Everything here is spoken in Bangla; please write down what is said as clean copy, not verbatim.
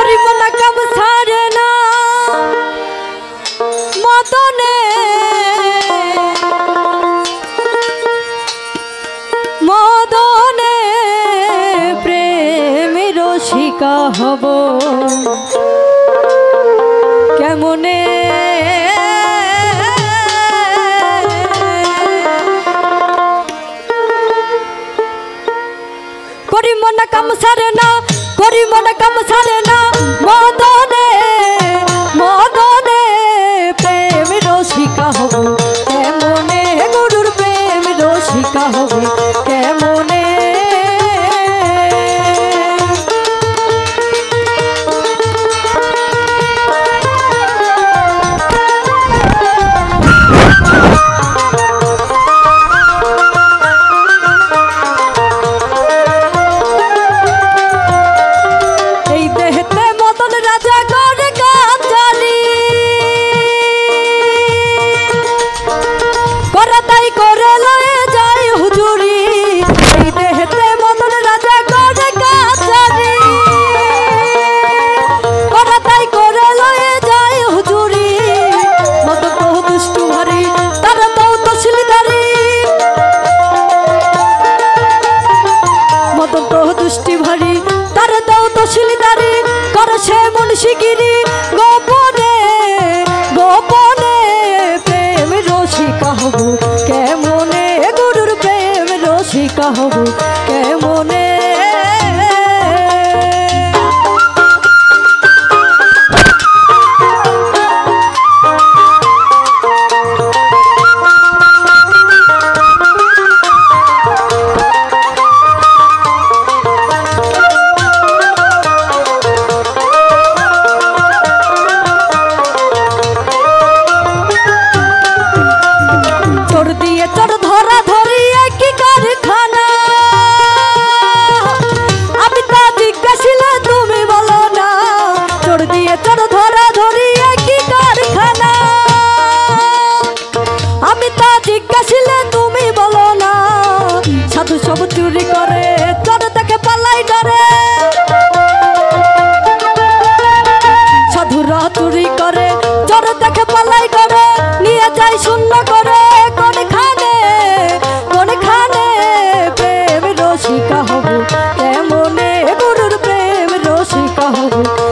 করিমনা কাম সারে না মদনে মদনে প্রেমে রসিকা হব কেমনে করিমনা কাম সারে না করিমনা কাম সারে না মদনে মদনে প্রেম রসিকা হব কেমনে গুরুর প্রেম রসিকা হব কেমনে শিগিরি গোপনে গোপনে প্রেম রসিকা হব কেমনে গুরুর প্রেম রসিকা হব কেমনে সব চুরি করে চোর দেখে পালাই ডরে সাধুরা চুরি করে চোর দেখে পালাই ডরে নিয়ে যায় শূন্য করে কোনখানে প্রেম রসিকা হব কেমনে গুরুর প্রেম রসিকা হব